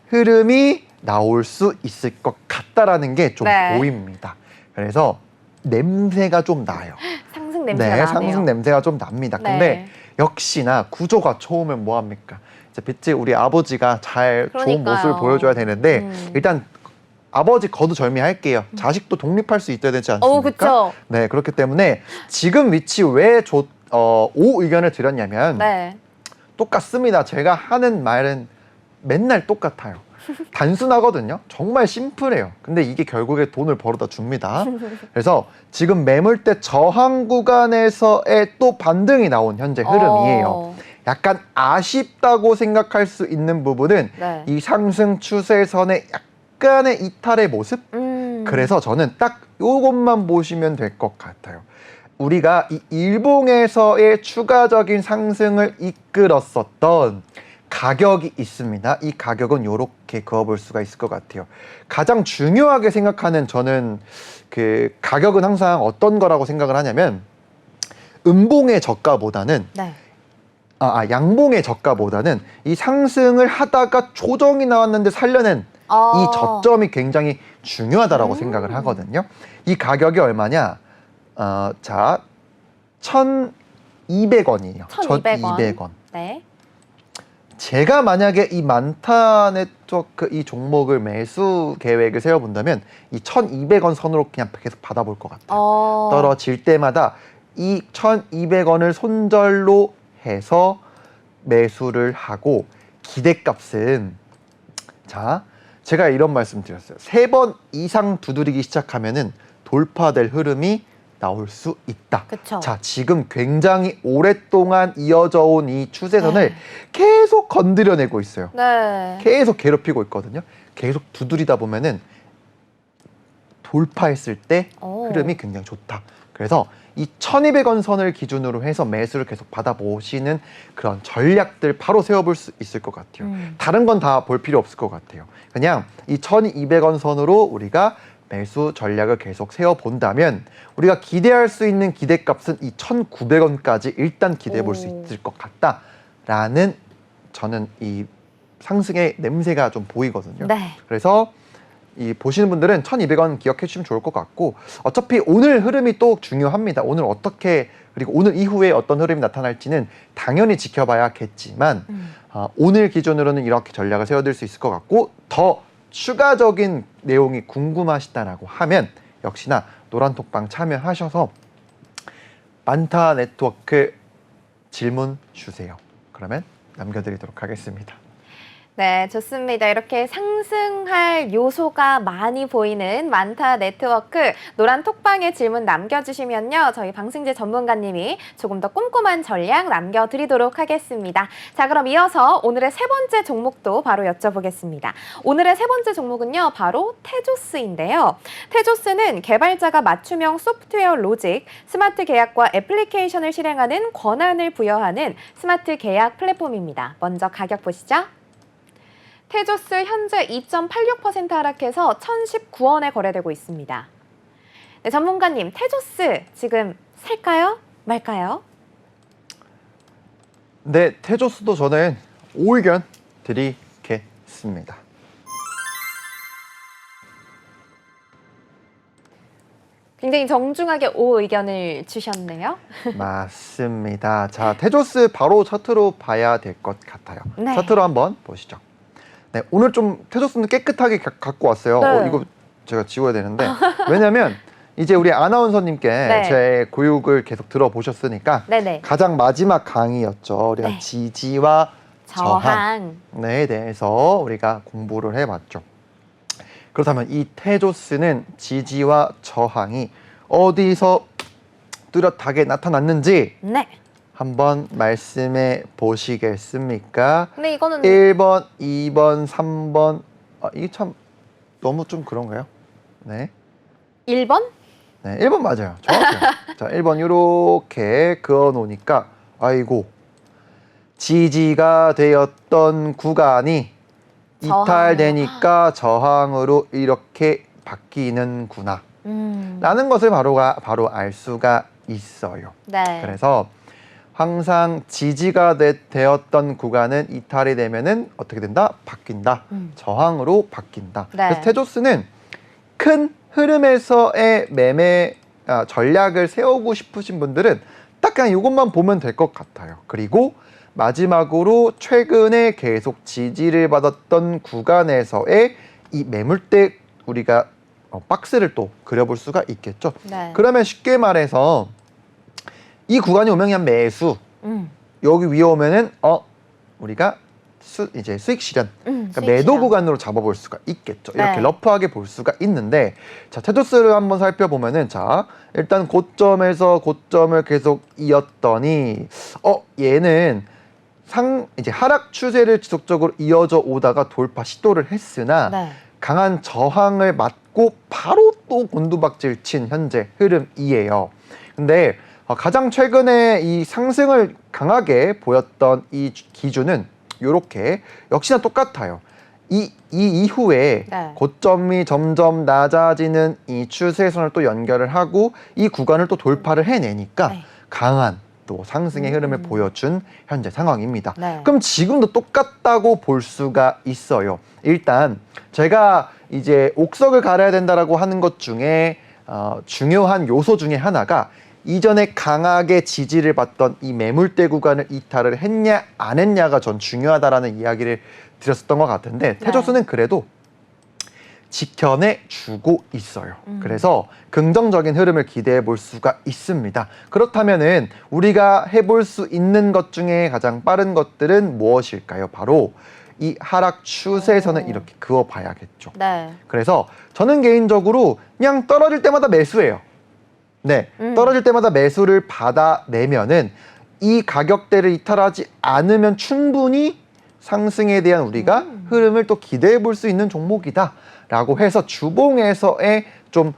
흐름이 나올 수 있을 것 같다라는 게 좀 네. 보입니다. 그래서 냄새가 좀 나요. 상승 냄새가 네, 나네요. 상승 냄새가 좀 납니다. 네. 근데 역시나 구조가 좋으면 뭐 합니까? 이제 빛이 우리 아버지가 잘 좋은 그러니까요. 모습을 보여줘야 되는데 일단 아버지 거두절미할게요. 자식도 독립할 수 있어야 되지 않습니까? 그쵸. 네, 그렇기 때문에 지금 위치 왜 오 의견을 드렸냐면 네. 똑같습니다. 제가 하는 말은 맨날 똑같아요. 단순하거든요. 정말 심플해요. 근데 이게 결국에 돈을 벌어다 줍니다. 그래서 지금 매물대 저항 구간에서의 또 반등이 나온 현재 흐름이에요. 약간 아쉽다고 생각할 수 있는 부분은 네. 이 상승 추세선의 약간의 이탈의 모습? 그래서 저는 딱 요것만 보시면 될 것 같아요. 우리가 이 일봉에서의 추가적인 상승을 이끌었었던 가격이 있습니다. 이 가격은 이렇게 그어볼 수가 있을 것 같아요. 가장 중요하게 생각하는 저는 그 가격은 항상 어떤 거라고 생각을 하냐면 음봉의 저가보다는 네. 양봉의 저가보다는 이 상승을 하다가 조정이 나왔는데 살려낸 이 저점이 굉장히 중요하다라고 생각을 하거든요. 이 가격이 얼마냐? 자, 1,200원이에요. 1,200원. 네. 제가 만약에 이 만타 네트워크 이 종목을 매수 계획을 세워본다면 이 1,200원 선으로 그냥 계속 받아볼 것 같아요. 떨어질 때마다 이 1,200원을 손절로 해서 매수를 하고 기대값은 자 제가 이런 말씀 드렸어요. 3번 이상 두드리기 시작하면은 돌파될 흐름이 나올 수 있다. 그쵸. 자, 지금 굉장히 오랫동안 이어져 온 이 추세선을 계속 건드려내고 있어요. 네. 계속 괴롭히고 있거든요. 계속 두드리다 보면은 돌파했을 때 흐름이 굉장히 좋다. 그래서 이 1,200원 선을 기준으로 해서 매수를 계속 받아보시는 그런 전략들 바로 세워볼 수 있을 것 같아요. 다른 건 다 볼 필요 없을 것 같아요. 그냥 이 1,200원 선으로 우리가 매수 전략을 계속 세워본다면 우리가 기대할 수 있는 기대값은 이 1,900원까지 일단 기대해 볼 수 있을 것 같다라는 저는 이 상승의 냄새가 좀 보이거든요. 네. 그래서 이 보시는 분들은 1,200원 기억해 주시면 좋을 것 같고 어차피 오늘 흐름이 또 중요합니다. 오늘 어떻게 그리고 오늘 이후에 어떤 흐름이 나타날지는 당연히 지켜봐야겠지만 오늘 기준으로는 이렇게 전략을 세워둘 수 있을 것 같고 더 추가적인 내용이 궁금하시다라고 하면 역시나 노란톡방 참여하셔서 만타 네트워크 질문 주세요. 그러면 남겨드리도록 하겠습니다. 네, 좋습니다. 이렇게 상승할 요소가 많이 보이는 만타 네트워크 노란 톡방에 질문 남겨주시면요. 저희 방승재 전문가님이 조금 더 꼼꼼한 전략 남겨드리도록 하겠습니다. 자, 그럼 이어서 오늘의 세 번째 종목도 바로 여쭤보겠습니다. 오늘의 세 번째 종목은요. 바로 테조스인데요. 테조스는 개발자가 맞춤형 소프트웨어 로직, 스마트 계약과 애플리케이션을 실행하는 권한을 부여하는 스마트 계약 플랫폼입니다. 먼저 가격 보시죠. 테조스 현재 2.86% 하락해서 1,019원에 거래되고 있습니다. 네, 전문가님, 테조스 지금 살까요? 말까요? 네, 테조스도 저는 5의견 드리겠습니다. 굉장히 정중하게 5의견을 주셨네요. 맞습니다. 자, 테조스 바로 차트로 봐야 될 것 같아요. 네. 차트로 한번 보시죠. 네, 오늘 좀 테조스는 깨끗하게 갖고 왔어요. 네. 이거 제가 지워야 되는데 왜냐면 이제 우리 아나운서님께 네. 제 교육을 계속 들어보셨으니까 네네. 가장 마지막 강의였죠. 우리가 네. 지지와 저항. 저항에 대해서 우리가 공부를 해봤죠. 그렇다면 이 테조스는 지지와 저항이 어디서 뚜렷하게 나타났는지 네. 한번 말씀해 보시겠습니까? 근데 이거는 1번, 2번, 3번. 이게 참 너무 좀 그런가요? 네. 1번? 네, 1번 맞아요. 정확해요. 자, 1번 이렇게 그어 놓으니까 아이고. 지지가 되었던 구간이 이탈되니까 저항으로 이렇게 바뀌는구나. 라는 것을 바로 알 수가 있어요. 네. 그래서 항상 지지가 되었던 구간은 이탈이 되면은 어떻게 된다? 바뀐다. 저항으로 바뀐다. 네. 그래서 테조스는 큰 흐름에서의 매매 전략을 세우고 싶으신 분들은 딱 그냥 이것만 보면 될 것 같아요. 그리고 마지막으로 최근에 계속 지지를 받았던 구간에서의 이 매물대 우리가 박스를 또 그려볼 수가 있겠죠. 네. 그러면 쉽게 말해서 이 구간이 오면 그냥 매수. 여기 위에 오면은 우리가 이제 수익 실현. 그러니까 수익 매도 실현. 구간으로 잡아볼 수가 있겠죠. 이렇게 네. 러프하게 볼 수가 있는데 자, 테조스를 한번 살펴보면은 자, 일단 고점에서 고점을 계속 이었더니 얘는 이제 하락 추세를 지속적으로 이어져 오다가 돌파 시도를 했으나 네. 강한 저항을 맞고 바로 또 곤두박질 친 현재 흐름이에요. 근데 가장 최근에 이 상승을 강하게 보였던 이 기준은 요렇게 역시나 똑같아요. 이 이후에 네. 고점이 점점 낮아지는 이 추세선을 또 연결을 하고 이 구간을 또 돌파를 해내니까 네. 강한 또 상승의 흐름을 보여준 현재 상황입니다. 네. 그럼 지금도 똑같다고 볼 수가 있어요. 일단 제가 이제 옥석을 갈아야 된다라고 하는 것 중에 중요한 요소 중에 하나가 이전에 강하게 지지를 받던 이 매물대 구간을 이탈을 했냐 안 했냐가 전 중요하다라는 이야기를 드렸었던 것 같은데 테조스는 그래도 지켜내 주고 있어요. 그래서 긍정적인 흐름을 기대해 볼 수가 있습니다. 그렇다면은 우리가 해볼 수 있는 것 중에 가장 빠른 것들은 무엇일까요? 바로 이 하락 추세선을 이렇게 그어봐야겠죠. 네. 그래서 저는 개인적으로 그냥 떨어질 때마다 매수해요. 네, 떨어질 때마다 매수를 받아내면은 이 가격대를 이탈하지 않으면 충분히 상승에 대한 우리가 흐름을 또 기대해 볼 수 있는 종목이다라고 해서 주봉에서의 좀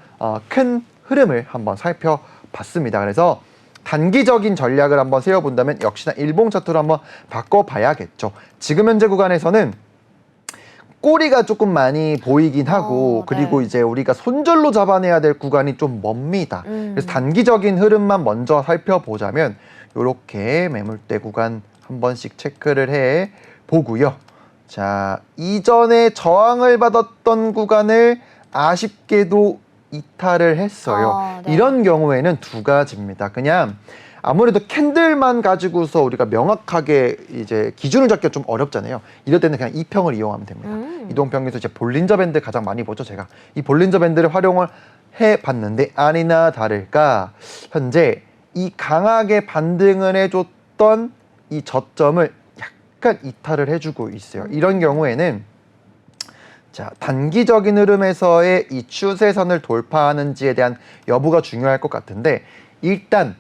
큰 흐름을 한번 살펴봤습니다. 그래서 단기적인 전략을 한번 세워본다면 역시나 일봉 차트로 한번 바꿔봐야겠죠. 지금 현재 구간에서는 꼬리가 조금 많이 보이긴 하고 그리고 네. 이제 우리가 손절로 잡아내야 될 구간이 좀 멉니다. 그래서 단기적인 흐름만 먼저 살펴보자면 이렇게 매물대 구간 한 번씩 체크를 해 보고요. 자, 이전에 저항을 받았던 구간을 아쉽게도 이탈을 했어요. 네. 이런 경우에는 두 가지입니다. 그냥 아무래도 캔들만 가지고서 우리가 명확하게 이제 기준을 잡기가 좀 어렵잖아요. 이럴 때는 그냥 이평을 이용하면 됩니다. 이동평에서 이제 볼린저 밴드 가장 많이 보죠, 제가. 이 볼린저 밴드를 활용을 해봤는데 아니나 다를까 현재 이 강하게 반등을 해줬던 이 저점을 약간 이탈을 해주고 있어요. 이런 경우에는 자, 단기적인 흐름에서의 이 추세선을 돌파하는지에 대한 여부가 중요할 것 같은데 일단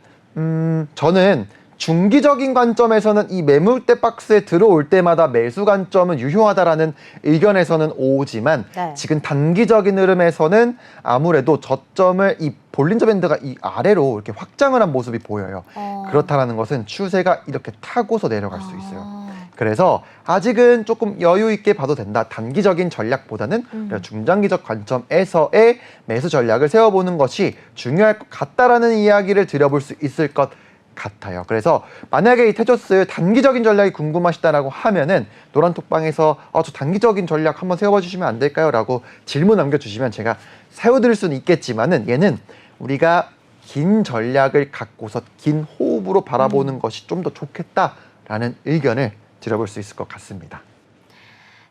저는 중기적인 관점에서는 이 매물대 박스에 들어올 때마다 매수 관점은 유효하다라는 의견에서는 오지만 네. 지금 단기적인 흐름에서는 아무래도 저점을 이 볼린저 밴드가 이 아래로 이렇게 확장을 한 모습이 보여요. 그렇다는 것은 추세가 이렇게 타고서 내려갈 수 있어요. 그래서 아직은 조금 여유 있게 봐도 된다. 단기적인 전략보다는 중장기적 관점에서의 매수 전략을 세워보는 것이 중요할 것 같다라는 이야기를 드려볼 수 있을 것 같아요. 그래서 만약에 이 테조스 단기적인 전략이 궁금하시다라고 하면은 노란톡방에서 저 단기적인 전략 한번 세워봐 주시면 안 될까요? 라고 질문 남겨주시면 제가 세워드릴 수는 있겠지만은 얘는 우리가 긴 전략을 갖고서 긴 호흡으로 바라보는 것이 좀 더 좋겠다라는 의견을 드려볼 수 있을 것 같습니다.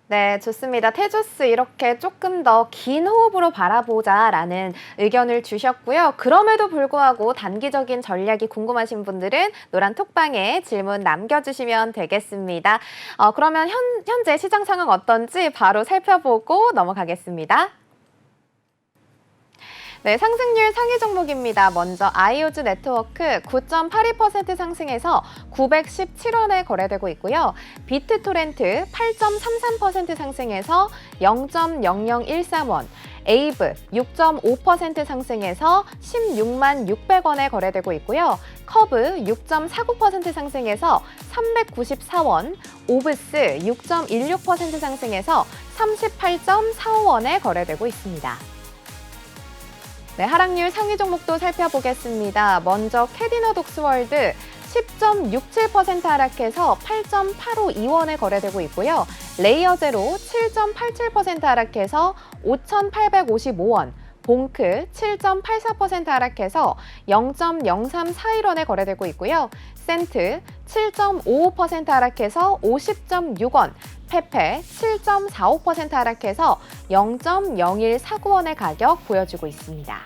네, 좋습니다. 테조스 이렇게 조금 더 긴 호흡으로 바라보자라는 의견을 주셨고요. 그럼에도 불구하고 단기적인 전략이 궁금하신 분들은 노란 톡방에 질문 남겨주시면 되겠습니다. 그러면 현재 시장 상황 어떤지 바로 살펴보고 넘어가겠습니다. 네, 상승률 상위 종목입니다. 먼저 아이오즈 네트워크 9.82% 상승해서 917원에 거래되고 있고요. 비트토렌트 8.33% 상승해서 0.0013원, 에이브 6.5% 상승해서 16만 600원에 거래되고 있고요. 커브 6.49% 상승해서 394원, 오브스 6.16% 상승해서 38.45원에 거래되고 있습니다. 네, 하락률 상위 종목도 살펴보겠습니다. 먼저 캐디너 독스월드 10.67% 하락해서 8.852원에 거래되고 있고요. 레이어제로 7.87% 하락해서 5,855원, 봉크 7.84% 하락해서 0.0341원에 거래되고 있고요. 센트 7.55% 하락해서 50.6원, 페페 7.45% 하락해서 0.0149원의 가격 보여주고 있습니다.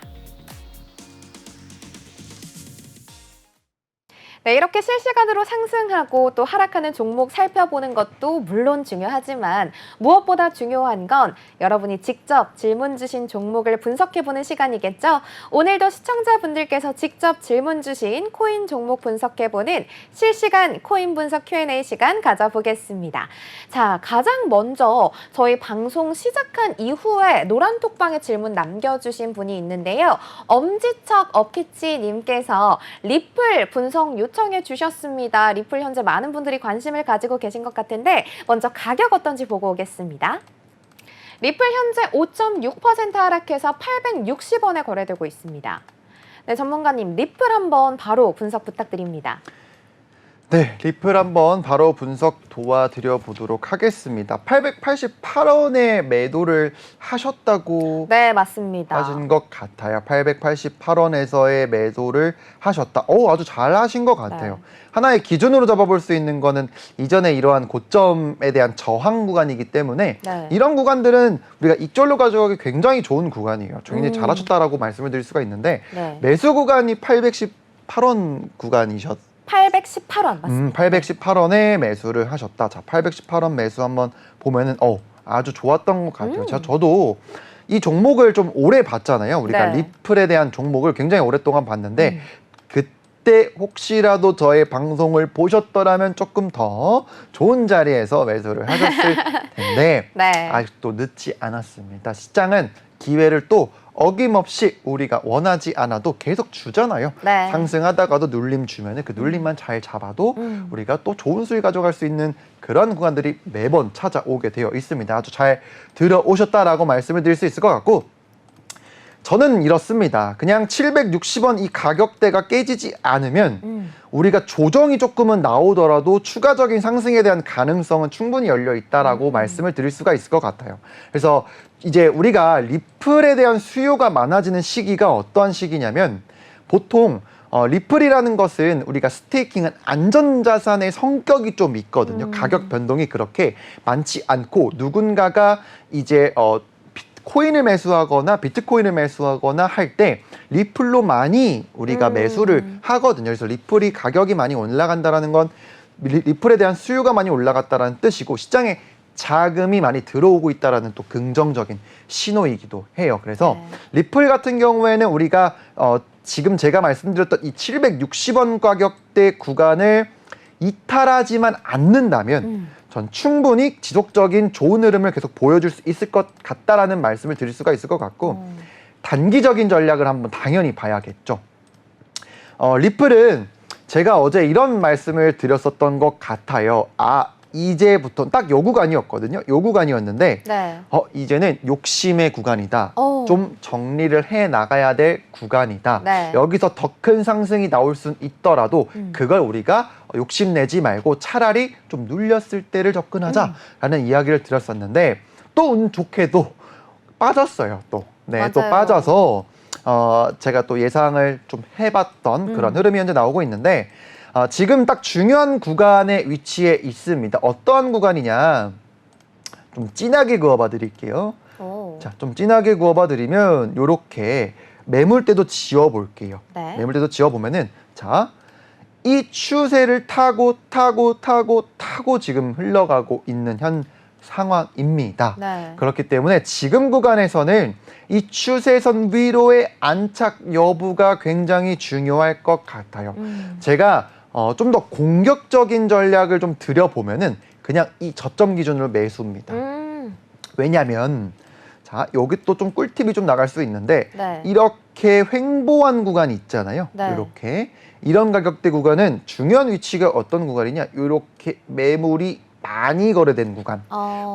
네, 이렇게 실시간으로 상승하고 또 하락하는 종목 살펴보는 것도 물론 중요하지만 무엇보다 중요한 건 여러분이 직접 질문 주신 종목을 분석해보는 시간이겠죠. 오늘도 시청자분들께서 직접 질문 주신 코인 종목 분석해보는 실시간 코인 분석 Q&A 시간 가져보겠습니다. 자, 가장 먼저 저희 방송 시작한 이후에 노란톡방에 질문 남겨주신 분이 있는데요. 엄지척 어키치님께서 리플 분석 초청해 주셨습니다. 리플 현재 많은 분들이 관심을 가지고 계신 것 같은데 먼저 가격 어떤지 보고 오겠습니다. 리플 현재 5.6% 하락해서 860원에 거래되고 있습니다. 네, 전문가님, 리플 한번 바로 분석 부탁드립니다. 네, 리플 한번 바로 분석 도와드려 보도록 하겠습니다. 888원에 매도를 하셨다고 네, 맞습니다. 하신 것 같아요. 888원에서의 매도를 하셨다. 아주 잘 하신 것 같아요. 네. 하나의 기준으로 잡아볼 수 있는 거는 이전에 이러한 고점에 대한 저항 구간이기 때문에 네. 이런 구간들은 우리가 이쪽으로 가져가기 굉장히 좋은 구간이에요. 굉장히 잘하셨다라고 말씀을 드릴 수가 있는데 네. 매수 구간이 818원 구간이셨어요. 818원 맞습니다. 818원에 매수를 하셨다. 자, 818원 매수 한번 보면은 아주 좋았던 것 같아요. 저도 이 종목을 좀 오래 봤잖아요. 우리가 네. 리플에 대한 종목을 굉장히 오랫동안 봤는데 그때 혹시라도 저의 방송을 보셨더라면 조금 더 좋은 자리에서 매수를 하셨을 텐데 네. 아직도 늦지 않았습니다. 시장은 기회를 또 어김없이 우리가 원하지 않아도 계속 주잖아요. 네. 상승하다가도 눌림 주면은 그 눌림만 잘 잡아도 우리가 또 좋은 수익 가져갈 수 있는 그런 구간들이 매번 찾아오게 되어 있습니다. 아주 잘 들어오셨다라고 말씀을 드릴 수 있을 것 같고 저는 이렇습니다. 그냥 760원 이 가격대가 깨지지 않으면 우리가 조정이 조금은 나오더라도 추가적인 상승에 대한 가능성은 충분히 열려 있다라고 말씀을 드릴 수가 있을 것 같아요. 그래서 이제 우리가 리플에 대한 수요가 많아지는 시기가 어떠한 시기냐면 보통 리플이라는 것은 우리가 스테이킹은 안전자산의 성격이 좀 있거든요. 가격 변동이 그렇게 많지 않고 누군가가 이제 코인을 매수하거나 비트코인을 매수하거나 할 때 리플로 많이 우리가 매수를 하거든요. 그래서 리플이 가격이 많이 올라간다라는 건 리플에 대한 수요가 많이 올라갔다라는 뜻이고 시장에 자금이 많이 들어오고 있다라는 또 긍정적인 신호이기도 해요. 그래서 리플 같은 경우에는 우리가 지금 제가 말씀드렸던 이 760원 가격대 구간을 이탈하지만 않는다면 전 충분히 지속적인 좋은 흐름을 계속 보여줄 수 있을 것 같다라는 말씀을 드릴 수가 있을 것 같고 단기적인 전략을 한번 당연히 봐야겠죠. 리플은 제가 어제 이런 말씀을 드렸었던 것 같아요. 이제부터 딱 요 구간이었거든요. 요 구간이었는데 네. 이제는 욕심의 구간이다. 오. 좀 정리를 해 나가야 될 구간이다. 네. 여기서 더 큰 상승이 나올 수는 있더라도 그걸 우리가 욕심내지 말고 차라리 좀 눌렸을 때를 접근하자라는 이야기를 드렸었는데 또 운 좋게도 빠졌어요. 또 맞아요. 빠져서 제가 또 예상을 좀 해봤던 그런 흐름이 현재 나오고 있는데 지금 딱 중요한 구간의 위치에 있습니다. 어떠한 구간이냐? 좀 진하게 그어봐 드릴게요. 오. 자, 좀 진하게 그어봐 드리면 요렇게 매물대도 지워 볼게요. 네. 매물대도 지워 보면은 자, 이 추세를 타고 지금 흘러가고 있는 현 상황입니다. 네. 그렇기 때문에 지금 구간에서는 이 추세선 위로의 안착 여부가 굉장히 중요할 것 같아요. 제가 좀 더 공격적인 전략을 좀 드려보면은 그냥 이 저점 기준으로 매수입니다. 왜냐면 자, 여기 또 좀 꿀팁이 좀 나갈 수 있는데 네. 이렇게 횡보한 구간이 있잖아요. 네. 이렇게 이런 가격대 구간은 중요한 위치가 어떤 구간이냐? 이렇게 매물이 많이 거래된 구간.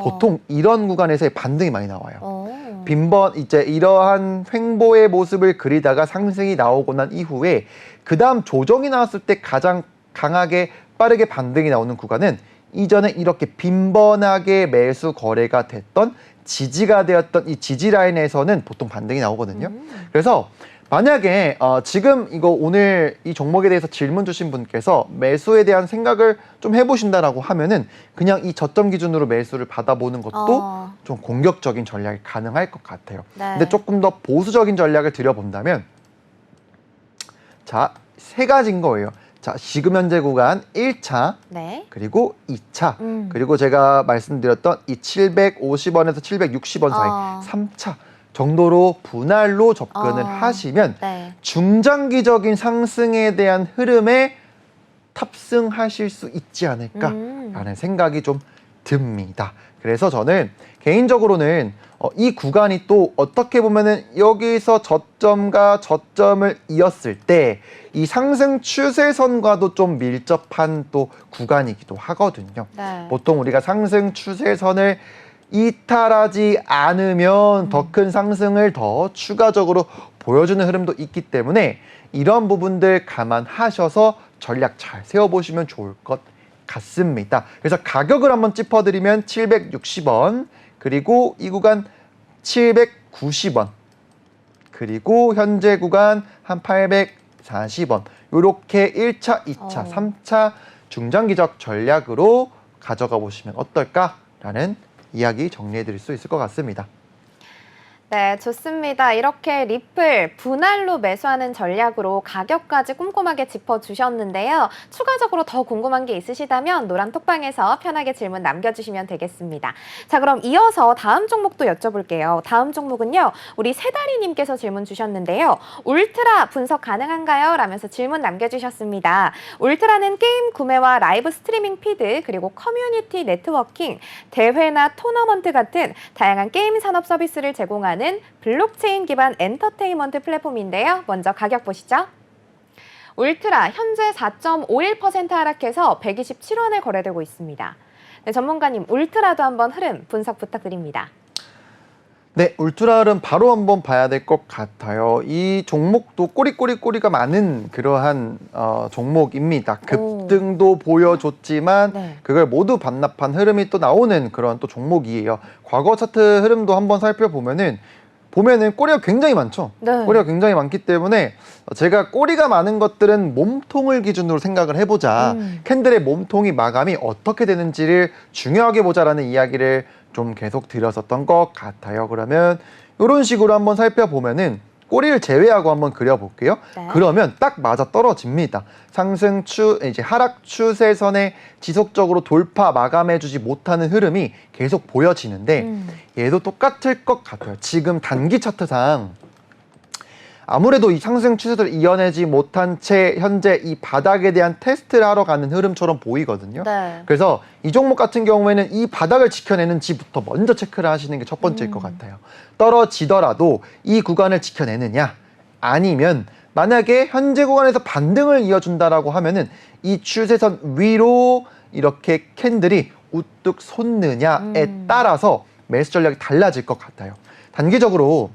보통 이런 구간에서의 반등이 많이 나와요. 빈번 이제 이러한 횡보의 모습을 그리다가 상승이 나오고 난 이후에 그 다음 조정이 나왔을 때 가장 강하게 빠르게 반등이 나오는 구간은 이전에 이렇게 빈번하게 매수 거래가 됐던 지지가 되었던 이 지지 라인에서는 보통 반등이 나오거든요. 그래서 만약에 지금 이거 오늘 이 종목에 대해서 질문 주신 분께서 매수에 대한 생각을 좀 해보신다라고 하면은 그냥 이 저점 기준으로 매수를 받아보는 것도 좀 공격적인 전략이 가능할 것 같아요. 네. 근데 조금 더 보수적인 전략을 들여본다면 자, 세 가지인 거예요. 자, 지금 현재 구간 1차 네. 그리고 2차 그리고 제가 말씀드렸던 이 750원에서 760원 사이 3차 정도로 분할로 접근을 하시면 네. 중장기적인 상승에 대한 흐름에 탑승하실 수 있지 않을까라는 생각이 좀 듭니다. 그래서 저는 개인적으로는 이 구간이 또 어떻게 보면은 여기서 저점과 저점을 이었을 때 이 상승 추세선과도 좀 밀접한 또 구간이기도 하거든요. 네. 보통 우리가 상승 추세선을 이탈하지 않으면 더 큰 상승을 더 추가적으로 보여주는 흐름도 있기 때문에 이런 부분들 감안하셔서 전략 잘 세워보시면 좋을 것 같습니다. 그래서 가격을 한번 짚어드리면 760원, 그리고 이 구간 790원, 그리고 현재 구간 한 840원, 이렇게 1차, 2차, 3차 중장기적 전략으로 가져가 보시면 어떨까라는 이야기 정리해 드릴 수 있을 것 같습니다. 네, 좋습니다. 이렇게 리플 분할로 매수하는 전략으로 가격까지 꼼꼼하게 짚어주셨는데요. 추가적으로 더 궁금한 게 있으시다면 노란 톡방에서 편하게 질문 남겨주시면 되겠습니다. 자, 그럼 이어서 다음 종목도 여쭤볼게요. 다음 종목은요, 우리 세다리님께서 질문 주셨는데요. 울트라 분석 가능한가요? 라면서 질문 남겨주셨습니다. 울트라는 게임 구매와 라이브 스트리밍 피드, 그리고 커뮤니티 네트워킹, 대회나 토너먼트 같은 다양한 게임 산업 서비스를 제공하는 블록체인 기반 엔터테인먼트 플랫폼인데요. 먼저 가격 보시죠. 울트라 현재 4.51% 하락해서 127원에 거래되고 있습니다. 네, 전문가님, 울트라도 한번 흐름 분석 부탁드립니다. 네, 울트라 흐름 바로 한번 봐야 될 것 같아요. 이 종목도 꼬리가 많은 그러한 종목입니다. 급등도 보여줬지만 네. 그걸 모두 반납한 흐름이 또 나오는 그런 또 종목이에요. 과거 차트 흐름도 한번 살펴보면은 꼬리가 굉장히 많죠. 네. 꼬리가 굉장히 많기 때문에 제가 꼬리가 많은 것들은 몸통을 기준으로 생각을 해보자. 캔들의 몸통이 마감이 어떻게 되는지를 중요하게 보자라는 이야기를 좀 계속 드렸었던 것 같아요. 그러면 이런 식으로 한번 살펴보면은 꼬리를 제외하고 한번 그려볼게요. 네. 그러면 딱 맞아 떨어집니다. 이제 하락 추세선에 지속적으로 돌파 마감해주지 못하는 흐름이 계속 보여지는데 얘도 똑같을 것 같아요. 지금 단기 차트상 아무래도 이 상승 추세를 이어내지 못한 채 현재 이 바닥에 대한 테스트를 하러 가는 흐름처럼 보이거든요. 네. 그래서 이 종목 같은 경우에는 이 바닥을 지켜내는지부터 먼저 체크를 하시는 게 첫 번째일 것 같아요. 떨어지더라도 이 구간을 지켜내느냐, 아니면 만약에 현재 구간에서 반등을 이어준다라고 하면은 이 추세선 위로 이렇게 캔들이 우뚝 솟느냐에 따라서 매수 전략이 달라질 것 같아요. 단기적으로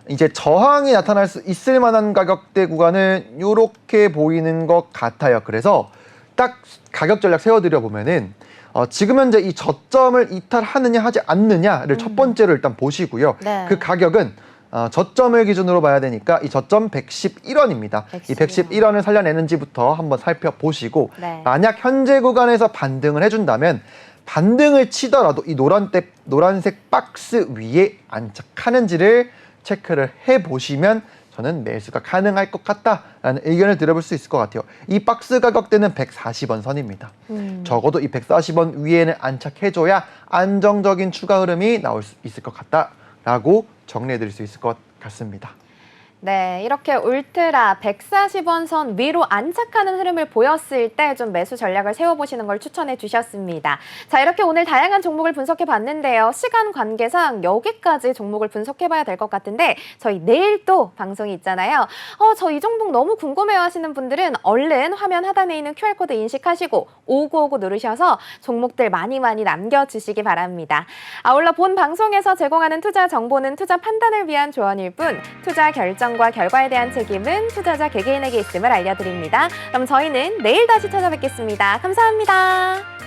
이제 저항이 나타날 수 있을 만한 가격대 구간은 이렇게 보이는 것 같아요. 그래서 딱 가격 전략 세워드려 보면은 지금 현재 이 저점을 이탈하느냐 하지 않느냐를 첫 번째로 일단 보시고요. 네. 그 가격은 저점을 기준으로 봐야 되니까 이 저점 111원입니다. 이 111원을 살려내는지부터 한번 살펴보시고 네. 만약 현재 구간에서 반등을 해준다면 반등을 치더라도 이 노란색 박스 위에 안착하는지를 체크를 해보시면 저는 매수가 가능할 것 같다라는 의견을 들어볼 수 있을 것 같아요. 이 박스 가격대는 140원 선입니다. 적어도 이 140원 위에는 안착해줘야 안정적인 추가 흐름이 나올 수 있을 것 같다라고 정리해드릴 수 있을 것 같습니다. 네, 이렇게 울트라 140원 선 위로 안착하는 흐름을 보였을 때 좀 매수 전략을 세워보시는 걸 추천해 주셨습니다. 자, 이렇게 오늘 다양한 종목을 분석해 봤는데요. 시간 관계상 여기까지 종목을 분석해 봐야 될 것 같은데 저희 내일 또 방송이 있잖아요. 저 이 종목 너무 궁금해요 하시는 분들은 얼른 화면 하단에 있는 QR코드 인식하시고 5959 누르셔서 종목들 많이 남겨주시기 바랍니다. 아울러 본 방송에서 제공하는 투자 정보는 투자 판단을 위한 조언일 뿐 투자 결정과 결과에 대한 책임은 투자자 개개인에게 있음을 알려드립니다. 그럼 저희는 내일 다시 찾아뵙겠습니다. 감사합니다.